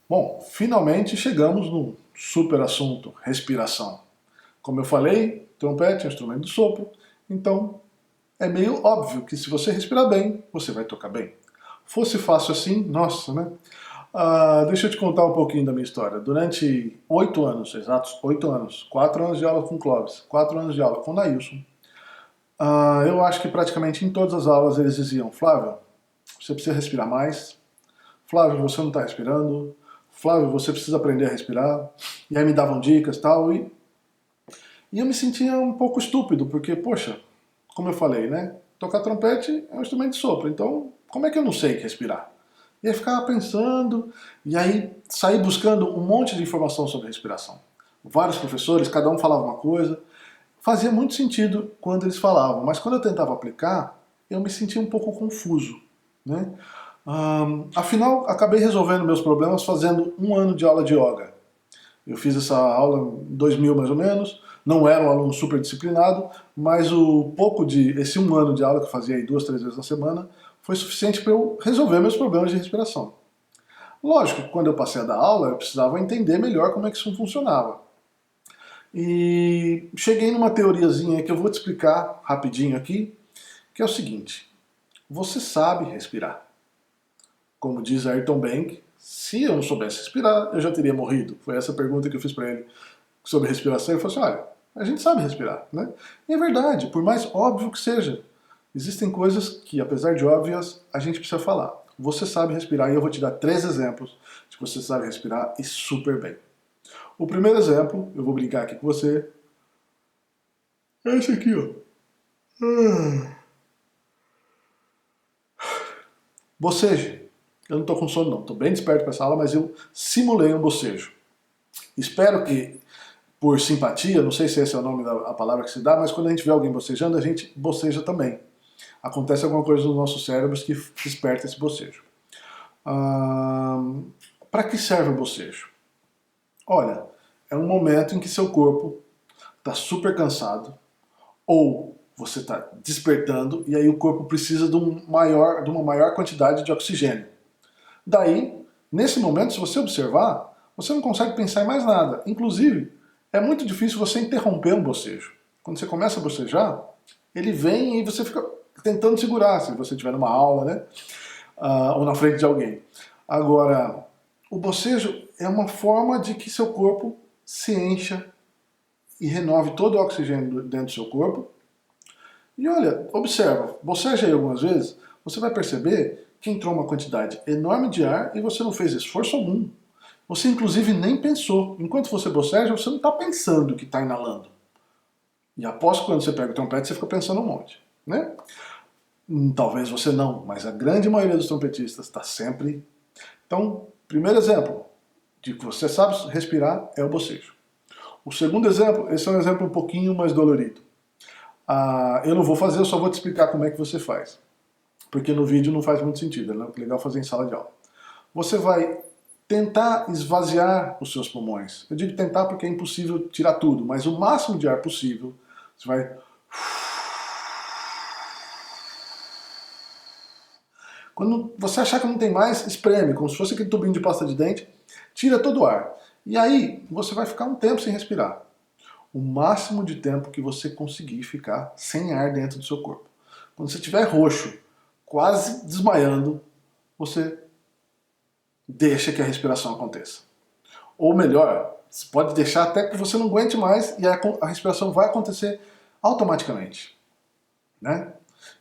Bom, finalmente chegamos no super assunto, respiração. Como eu falei, trompete é um instrumento de sopro, então é meio óbvio que se você respirar bem, você vai tocar bem. Fosse fácil assim, nossa, né? Deixa eu te contar um pouquinho da minha história. Durante 8 anos, exatos 8 anos, 4 anos de aula com o Clóvis, 4 anos de aula com o Nailson, eu acho que praticamente em todas as aulas eles diziam: Flávio, você precisa respirar mais. Flávio, você não está respirando. Flávio, você precisa aprender a respirar. E aí me davam dicas e tal. E eu me sentia um pouco estúpido, porque, poxa, como eu falei, né? Tocar trompete é um instrumento de sopro, então como é que eu não sei respirar? E aí ficava pensando, e aí saí buscando um monte de informação sobre respiração. Vários professores, cada um falava uma coisa. Fazia muito sentido quando eles falavam, mas quando eu tentava aplicar, eu me sentia um pouco confuso, né? Afinal, acabei resolvendo meus problemas fazendo um ano de aula de yoga. Eu fiz essa aula em 2000 mais ou menos, não era um aluno super disciplinado, mas esse um ano de aula que eu fazia aí 2, 3 vezes na semana foi suficiente para eu resolver meus problemas de respiração. Lógico que quando eu passei a dar aula, eu precisava entender melhor como é que isso funcionava. E cheguei numa teoriazinha que eu vou te explicar rapidinho aqui, que é o seguinte: você sabe respirar. Como diz Ayrton Bank, se eu não soubesse respirar, eu já teria morrido. Foi essa a pergunta que eu fiz para ele sobre respiração. Eu falei assim: olha, a gente sabe respirar, né? E é verdade, por mais óbvio que seja. Existem coisas que, apesar de óbvias, a gente precisa falar. Você sabe respirar e eu vou te dar 3 exemplos de que você sabe respirar e super bem. O primeiro exemplo, eu vou brincar aqui com você, é esse aqui, ó. Boceje. Eu não estou com sono não, estou bem desperto para essa aula, mas eu simulei um bocejo. Espero que, por simpatia, não sei se esse é o nome da palavra que se dá, mas quando a gente vê alguém bocejando, a gente boceja também. Acontece alguma coisa nos nossos cérebros que desperta esse bocejo. Para que serve o bocejo? Olha, é um momento em que seu corpo está super cansado, ou você está despertando e aí o corpo precisa de uma maior quantidade de oxigênio. Daí, nesse momento, se você observar, você não consegue pensar em mais nada. Inclusive, é muito difícil você interromper um bocejo. Quando você começa a bocejar, ele vem e você fica tentando segurar, se você estiver numa aula, né? Ou na frente de alguém. Agora, o bocejo é uma forma de que seu corpo se encha e renove todo o oxigênio dentro do seu corpo. E olha, observa, boceja aí algumas vezes, você vai perceber que entrou uma quantidade enorme de ar e você não fez esforço algum. Você inclusive nem pensou. Enquanto você boceja, você não está pensando que está inalando. E após quando você pega o trompete, você fica pensando um monte, né? Talvez você não, mas a grande maioria dos trompetistas está sempre. Então, primeiro exemplo de que você sabe respirar é o bocejo. O segundo exemplo, esse é um exemplo um pouquinho mais dolorido. Eu não vou fazer, eu só vou te explicar como é que você faz. Porque no vídeo não faz muito sentido, é legal fazer em sala de aula. Você vai tentar esvaziar os seus pulmões. Eu digo tentar porque é impossível tirar tudo, mas o máximo de ar possível. Você vai... Quando você achar que não tem mais, espreme, como se fosse aquele tubinho de pasta de dente, tira todo o ar. E aí você vai ficar um tempo sem respirar. O máximo de tempo que você conseguir ficar sem ar dentro do seu corpo. Quando você estiver roxo, quase desmaiando, você deixa que a respiração aconteça. Ou melhor, você pode deixar até que você não aguente mais e a respiração vai acontecer automaticamente. Né?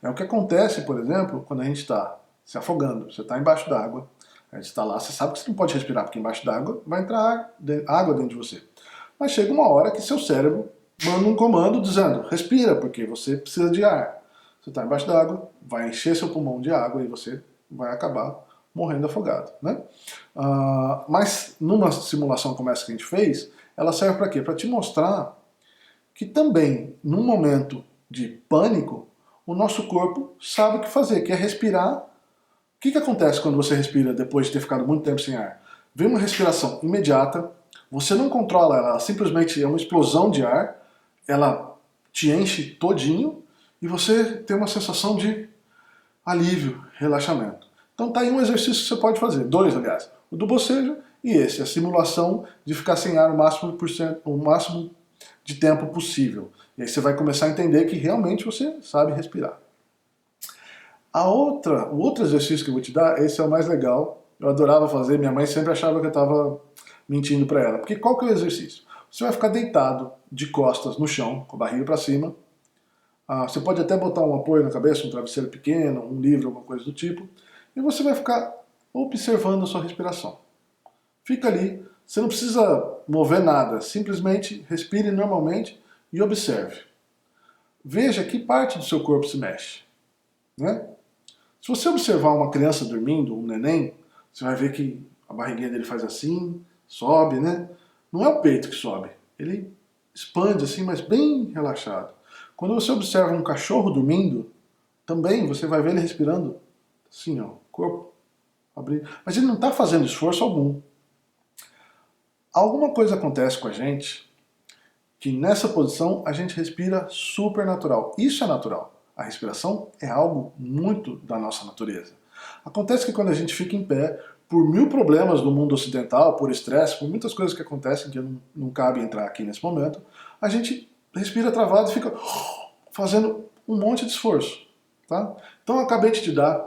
É o que acontece, por exemplo, quando a gente está se afogando. Você está embaixo d'água, a gente está lá, você sabe que você não pode respirar, porque embaixo d'água vai entrar água dentro de você. Mas chega uma hora que seu cérebro manda um comando dizendo: respira, porque você precisa de ar. Você está embaixo d'água, vai encher seu pulmão de água e você vai acabar morrendo afogado. Né? Mas numa simulação como essa que a gente fez, ela serve para quê? Para te mostrar que também, num momento de pânico, o nosso corpo sabe o que fazer, que é respirar. O que acontece quando você respira depois de ter ficado muito tempo sem ar? Vem uma respiração imediata, você não controla ela simplesmente é uma explosão de ar, ela te enche todinho e você tem uma sensação de alívio, relaxamento. Então tá aí um exercício que você pode fazer, 2 aliás, o do bocejo e esse, a simulação de ficar sem ar o máximo de tempo possível. E aí você vai começar a entender que realmente você sabe respirar. O outro exercício que eu vou te dar, esse é o mais legal. Eu adorava fazer, minha mãe sempre achava que eu estava mentindo para ela. Porque qual que é o exercício? Você vai ficar deitado de costas no chão, com a barriga para cima. Você pode até botar um apoio na cabeça, um travesseiro pequeno, um livro, alguma coisa do tipo. E você vai ficar observando a sua respiração. Fica ali, você não precisa mover nada, simplesmente respire normalmente e observe. Veja que parte do seu corpo se mexe, né? Se você observar uma criança dormindo, um neném, você vai ver que a barriguinha dele faz assim, sobe, né? Não é o peito que sobe, ele expande assim, mas bem relaxado. Quando você observa um cachorro dormindo, também você vai ver ele respirando assim, ó, corpo abrindo. Mas ele não está fazendo esforço algum. Alguma coisa acontece com a gente que nessa posição a gente respira super natural. Isso é natural. A respiração é algo muito da nossa natureza. Acontece que quando a gente fica em pé, por mil problemas do mundo ocidental, por estresse, por muitas coisas que acontecem que não cabe entrar aqui nesse momento, a gente respira travado e fica fazendo um monte de esforço. Tá? Então eu acabei de te dar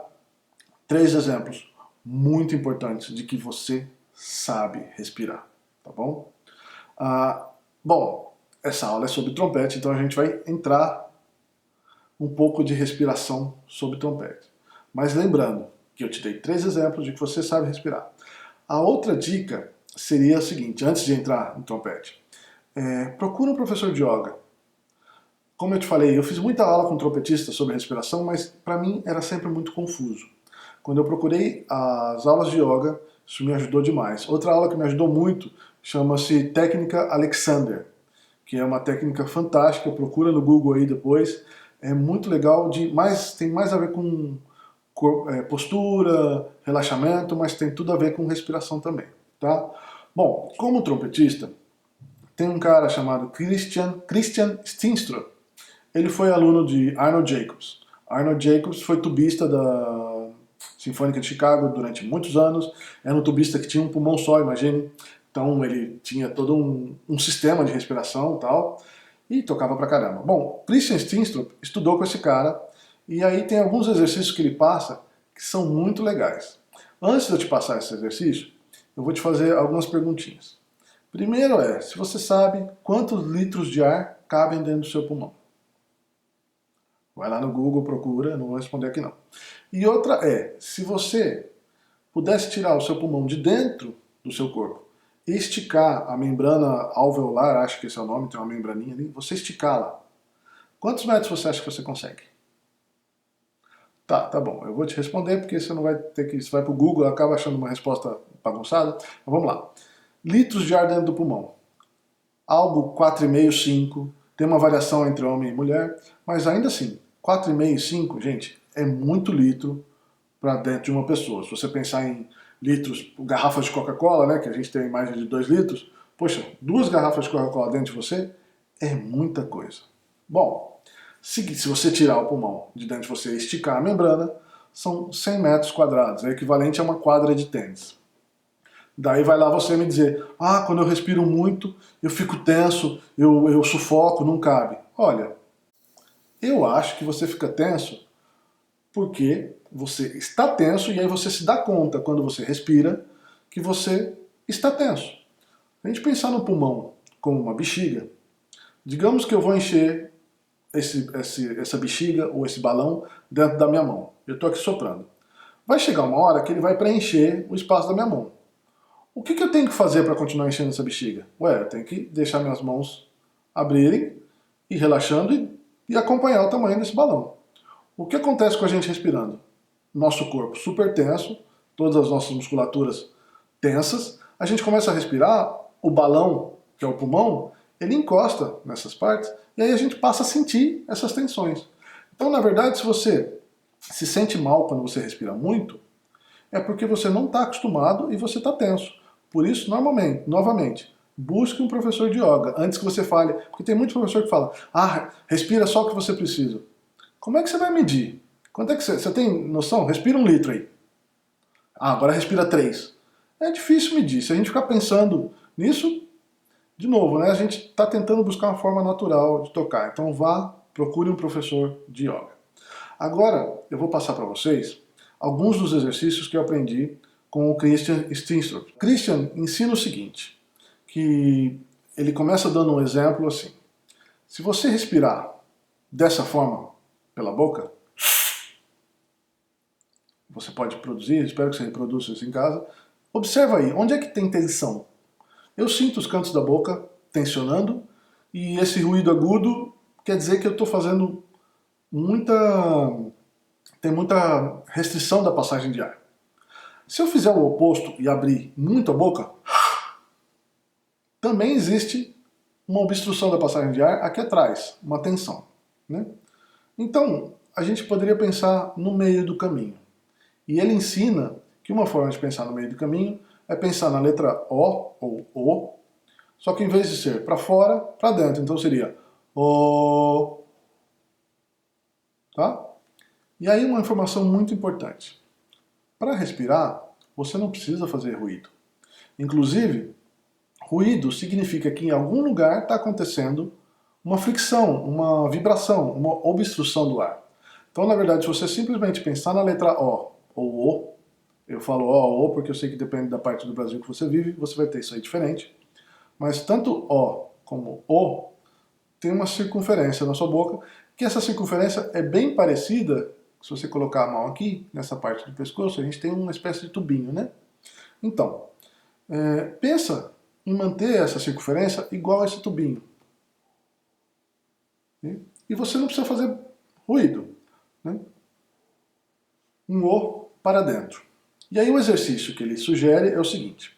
3 exemplos muito importantes de que você sabe respirar. Tá bom? Bom, essa aula é sobre trompete, então a gente vai entrar um pouco de respiração sobre trompete. Mas lembrando que eu te dei 3 exemplos de que você sabe respirar. A outra dica seria a seguinte, antes de entrar no trompete. Procura um professor de yoga. Como eu te falei, eu fiz muita aula com trompetista sobre respiração, mas para mim era sempre muito confuso. Quando eu procurei as aulas de yoga, isso me ajudou demais. Outra aula que me ajudou muito chama-se Técnica Alexander, que é uma técnica fantástica, procura no Google aí depois. É muito legal, tem mais a ver com postura, relaxamento, mas tem tudo a ver com respiração também. Tá? Bom, como trompetista, tem um cara chamado Christian Steenstrup. Ele foi aluno de Arnold Jacobs. Arnold Jacobs foi tubista da Sinfônica de Chicago durante muitos anos. Era um tubista que tinha um pulmão só, imagine. Então ele tinha todo um sistema de respiração e tal. E tocava pra caramba. Bom, Christian Steenstrup estudou com esse cara. E aí tem alguns exercícios que ele passa que são muito legais. Antes de eu te passar esse exercício, eu vou te fazer algumas perguntinhas. Primeiro se você sabe quantos litros de ar cabem dentro do seu pulmão. Vai lá no Google, procura, não vou responder aqui não. E outra se você pudesse tirar o seu pulmão de dentro do seu corpo e esticar a membrana alveolar, acho que esse é o nome, tem uma membraninha ali, você esticá-la, quantos metros você acha que você consegue? Tá bom, eu vou te responder porque você não vai ter que, você vai pro Google, acaba achando uma resposta bagunçada. Mas vamos lá. Litros de ar dentro do pulmão. Algo 4,5, 5, tem uma variação entre homem e mulher, mas ainda assim, 4,5, 5, gente, é muito litro para dentro de uma pessoa. Se você pensar em litros, garrafas de Coca-Cola, né, que a gente tem a imagem de 2 litros, poxa, 2 garrafas de Coca-Cola dentro de você é muita coisa. Bom, se você tirar o pulmão de dentro de você e esticar a membrana, são 100 metros quadrados, é equivalente a uma quadra de tênis. Daí vai lá você me dizer, quando eu respiro muito, eu fico tenso, eu sufoco, não cabe. Olha, eu acho que você fica tenso porque você está tenso e aí você se dá conta, quando você respira, que você está tenso. Se a gente pensar no pulmão como uma bexiga, digamos que eu vou encher essa bexiga ou esse balão dentro da minha mão. Eu estou aqui soprando. Vai chegar uma hora que ele vai preencher o espaço da minha mão. O que eu tenho que fazer para continuar enchendo essa bexiga? Eu tenho que deixar minhas mãos abrirem e relaxando e acompanhar o tamanho desse balão. O que acontece com a gente respirando? Nosso corpo super tenso, todas as nossas musculaturas tensas, a gente começa a respirar, o balão, que é o pulmão, ele encosta nessas partes e aí a gente passa a sentir essas tensões. Então, na verdade, se você se sente mal quando você respira muito, é porque você não está acostumado e você está tenso. Por isso, novamente, busque um professor de yoga antes que você fale, porque tem muito professor que fala, respira só o que você precisa. Como é que você vai medir? Quanto é que você tem noção? Respira 1 litro aí. Agora respira 3. É difícil medir. Se a gente ficar pensando nisso, de novo, né, a gente está tentando buscar uma forma natural de tocar. Então vá, procure um professor de yoga. Agora eu vou passar para vocês alguns dos exercícios que eu aprendi com o Christian Steenstrup. Christian ensina o seguinte, que ele começa dando um exemplo assim. Se você respirar dessa forma pela boca, você pode produzir, espero que você reproduza isso em casa. Observa aí, onde é que tem tensão? Eu sinto os cantos da boca tensionando e esse ruído agudo quer dizer que eu estou fazendo tem muita restrição da passagem de ar. Se eu fizer o oposto e abrir muito a boca, também existe uma obstrução da passagem de ar aqui atrás, uma tensão, né? Então, a gente poderia pensar no meio do caminho. E ele ensina que uma forma de pensar no meio do caminho é pensar na letra O ou O, só que em vez de ser para fora, para dentro. Então seria O. Tá? E aí uma informação muito importante. Para respirar, você não precisa fazer ruído. Inclusive, ruído significa que em algum lugar está acontecendo uma fricção, uma vibração, uma obstrução do ar. Então, na verdade, se você simplesmente pensar na letra O ou O, eu falo O ou O porque eu sei que depende da parte do Brasil que você vive, você vai ter isso aí diferente. Mas tanto O como O tem uma circunferência na sua boca, que essa circunferência é bem parecida, se você colocar a mão aqui, nessa parte do pescoço, a gente tem uma espécie de tubinho, né? Então, pensa em manter essa circunferência igual a esse tubinho. E você não precisa fazer ruído, né? Um O para dentro. E aí o exercício que ele sugere é o seguinte.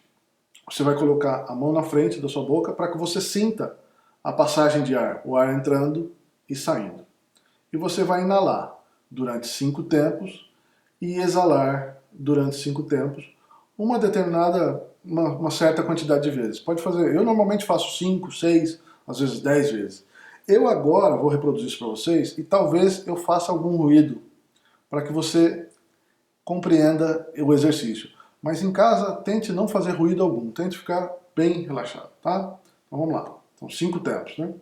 Você vai colocar a mão na frente da sua boca para que você sinta a passagem de ar, o ar entrando e saindo. E você vai inalar durante 5 tempos e exalar durante 5 tempos uma certa quantidade de vezes. Pode fazer, eu normalmente faço 5, 6, às vezes 10 vezes. Eu agora vou reproduzir isso para vocês e talvez eu faça algum ruído para que você compreenda o exercício. Mas em casa, tente não fazer ruído algum, tente ficar bem relaxado, tá? Então vamos lá. São 5 tempos, né?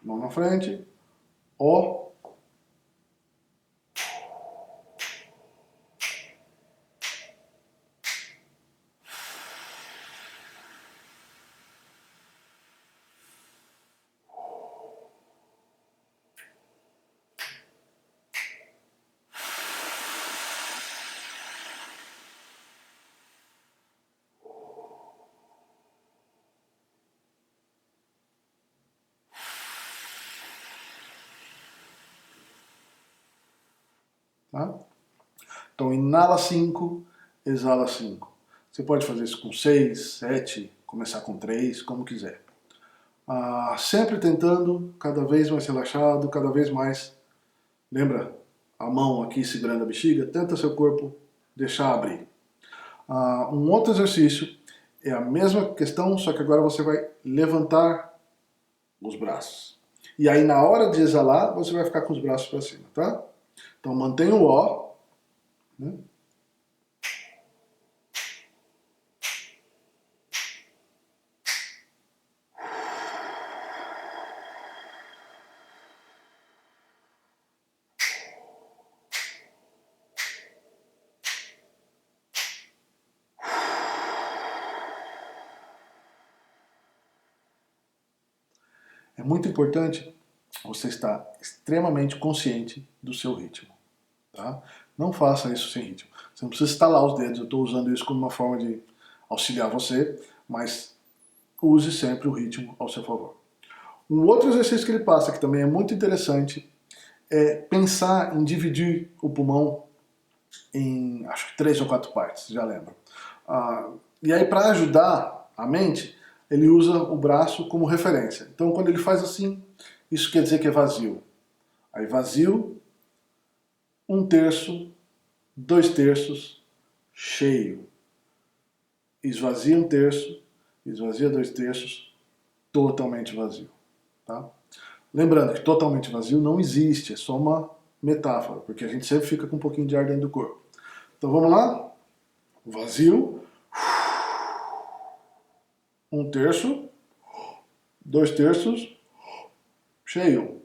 Mão na frente, O. Tá? Então inala 5, exala 5. Você pode fazer isso com 6, 7, começar com 3, como quiser. Sempre tentando, cada vez mais relaxado, cada vez mais. Lembra a mão aqui segurando a bexiga? Tenta seu corpo deixar abrir. Um outro exercício é a mesma questão, só que agora você vai levantar os braços. E aí na hora de exalar, você vai ficar com os braços para cima, tá? Então mantenha o O, né? É muito importante você estar extremamente consciente do seu ritmo. Tá? Não faça isso sem ritmo. Você não precisa estalar os dedos, eu estou usando isso como uma forma de auxiliar você, mas use sempre o ritmo ao seu favor. Um outro exercício que ele passa, que também é muito interessante, é pensar em dividir o pulmão em, acho que 3 ou 4 partes, já lembro. E aí, para ajudar a mente, ele usa o braço como referência. Então, quando ele faz assim, isso quer dizer que é vazio. Aí, vazio, 1/3, 2/3, cheio. Esvazia 1/3, esvazia 2/3, totalmente vazio. Tá? Lembrando que totalmente vazio não existe, é só uma metáfora, porque a gente sempre fica com um pouquinho de ar dentro do corpo. Então vamos lá? Vazio. um terço, 2 terços, cheio.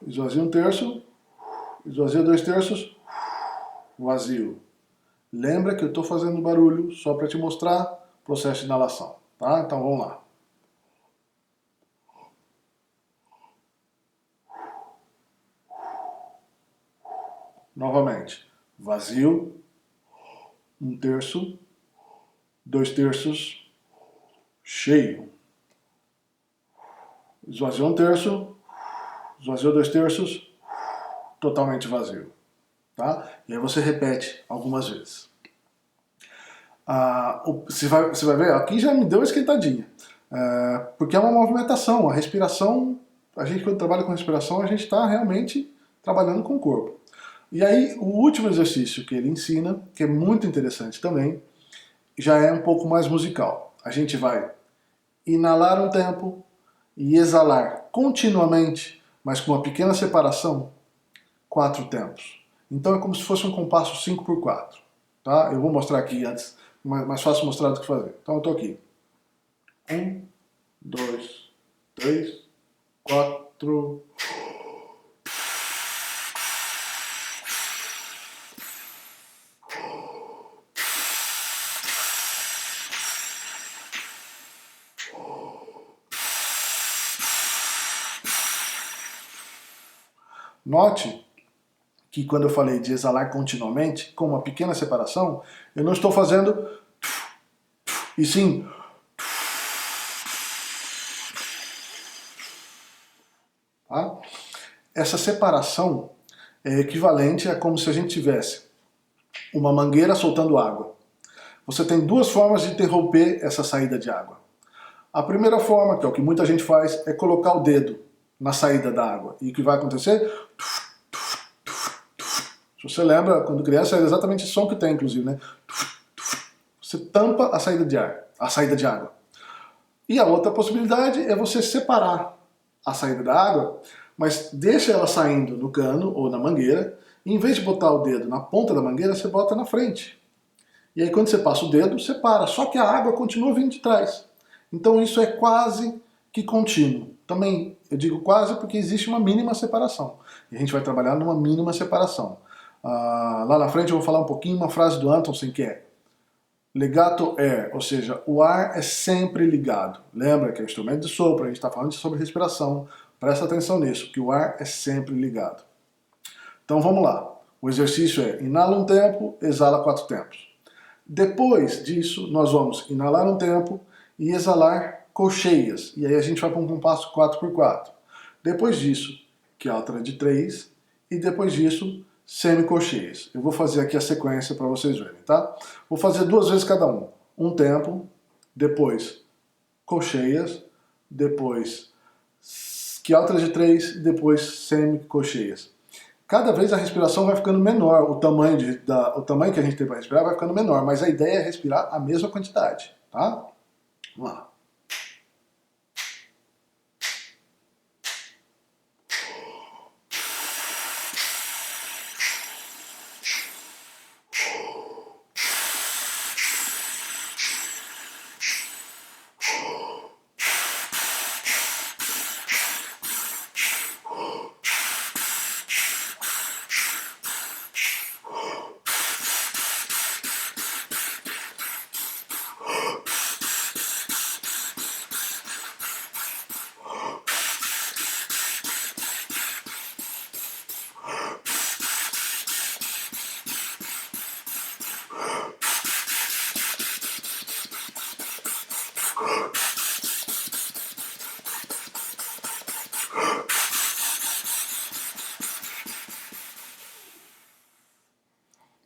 Esvazia um terço, esvazia 2 terços, vazio. Lembra que eu estou fazendo barulho só para te mostrar o processo de inalação, tá? Então vamos lá. Novamente, vazio, um terço, 2 terços, cheio. Esvaziou um terço, esvaziou 2 terços, totalmente vazio. Tá? E aí você repete algumas vezes. Você vai ver, aqui já me deu uma esquentadinha. Porque é uma movimentação, a respiração, a gente quando trabalha com respiração, a gente está realmente trabalhando com o corpo. E aí o último exercício que ele ensina, que é muito interessante também, já é um pouco mais musical. A gente vai inalar um tempo e exalar continuamente, mas com uma pequena separação, 4 tempos. Então é como se fosse um compasso 5x4. Tá? Eu vou mostrar aqui antes, mais fácil mostrar do que fazer. Então eu estou aqui. 1, 2, 3, 4. Note que quando eu falei de exalar continuamente, com uma pequena separação, eu não estou fazendo e sim tá? Essa separação é equivalente a como se a gente tivesse uma mangueira soltando água. Você tem duas formas de interromper essa saída de água. A primeira forma, que é o que muita gente faz, é colocar o dedo na saída da água. E o que vai acontecer? Se você lembra, quando criança, era exatamente o som que tem, inclusive, né? Você tampa a saída de ar, a saída de água. E a outra possibilidade é você separar a saída da água, mas deixa ela saindo no cano ou na mangueira, e em vez de botar o dedo na ponta da mangueira, você bota na frente. E aí quando você passa o dedo, você para, só que a água continua vindo de trás. Então isso é quase que contínuo. Também eu digo quase porque existe uma mínima separação. E a gente vai trabalhar numa mínima separação. Lá na frente eu vou falar um pouquinho uma frase do Antonsen que é legato air, ou seja, o ar é sempre ligado. Lembra que é um instrumento de sopro, a gente está falando sobre respiração. Presta atenção nisso, que o ar é sempre ligado. Então vamos lá. O exercício é inala um tempo, exala 4 tempos. Depois disso, nós vamos inalar um tempo e exalar colcheias. E aí a gente vai para um compasso 4x4. Depois disso, que é alta de 3. E depois disso, semicolcheias. Eu vou fazer aqui a sequência para vocês verem, tá? Vou fazer 2 vezes cada um. Um tempo, depois colcheias, depois que alta de 3, depois semicolcheias. Cada vez a respiração vai ficando menor, o tamanho que a gente tem para respirar vai ficando menor, mas a ideia é respirar a mesma quantidade, tá? Vamos lá.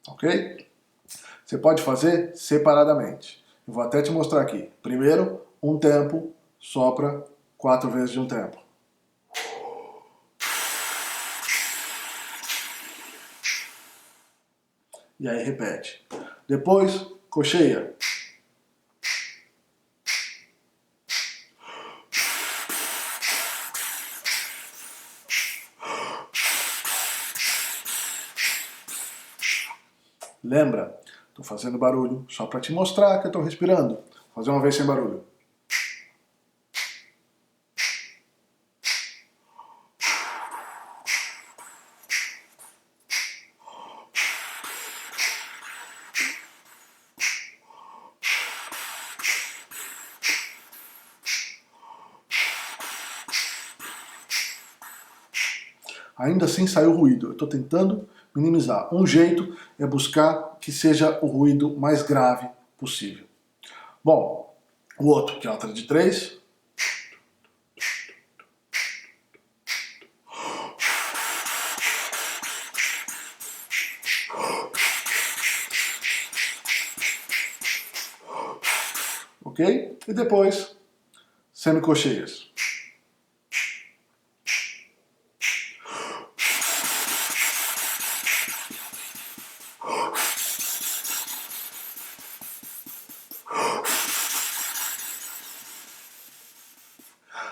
Ok? Você pode fazer separadamente. Eu vou até te mostrar aqui. Primeiro, um tempo, sopra 4 vezes de um tempo. E aí repete. Depois, cocheia. Lembra, Estou fazendo barulho só para te mostrar que eu estou respirando. Vou fazer uma vez sem barulho. Ainda assim saiu ruído. Eu estou tentando minimizar. Um jeito é buscar que seja o ruído mais grave possível. Bom, o outro, que é a letra de 3. Ok? E depois, semicolcheias.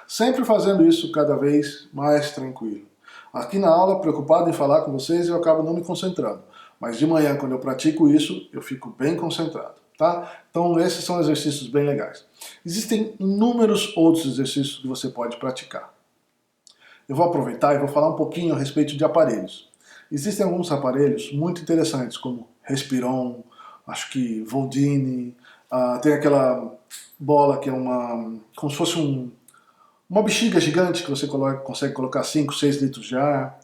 Sempre fazendo isso cada vez mais tranquilo. Aqui na aula, preocupado em falar com vocês, eu acabo não me concentrando. Mas de manhã, quando eu pratico isso, eu fico bem concentrado, tá? Então esses são exercícios bem legais. Existem inúmeros outros exercícios que você pode praticar. Eu vou aproveitar e vou falar um pouquinho a respeito de aparelhos. Existem alguns aparelhos muito interessantes, como Respiron, acho que Voldini, tem aquela bola que é como se fosse uma bexiga gigante que você consegue colocar 5, 6 litros de ar.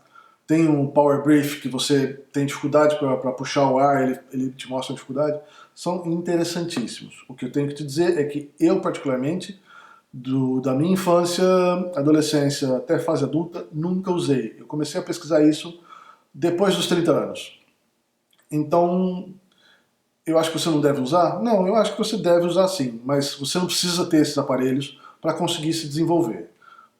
Tem um Power Brief que você tem dificuldade para puxar o ar, ele te mostra a dificuldade. São interessantíssimos. O que eu tenho que te dizer é que eu, particularmente, da minha infância, adolescência até fase adulta, nunca usei. Eu comecei a pesquisar isso depois dos 30 anos. Então, eu acho que você não deve usar? Não, eu acho que você deve usar sim, mas você não precisa ter esses aparelhos para conseguir se desenvolver.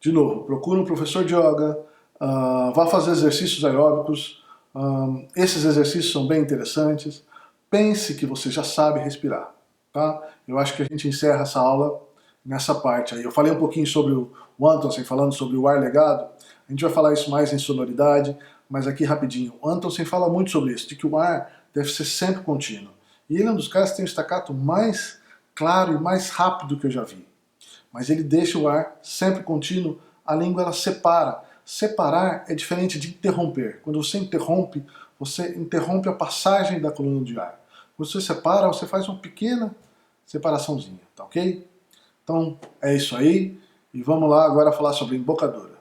De novo, procure um professor de yoga, vá fazer exercícios aeróbicos, esses exercícios são bem interessantes. Pense que você já sabe respirar, tá? Eu acho que a gente encerra essa aula nessa parte aí. Eu falei um pouquinho sobre o Antonsen, falando sobre o ar legado. A gente vai falar isso mais em sonoridade, mas aqui rapidinho. O Antonsen fala muito sobre isso, de que o ar deve ser sempre contínuo. E ele é um dos caras que tem o staccato mais claro e mais rápido que eu já vi. Mas ele deixa o ar sempre contínuo, a língua ela separa. Separar é diferente de interromper. Quando você interrompe a passagem da coluna de ar. Quando você separa, você faz uma pequena separaçãozinha, tá ok? Então é isso aí, e vamos lá agora falar sobre embocadura.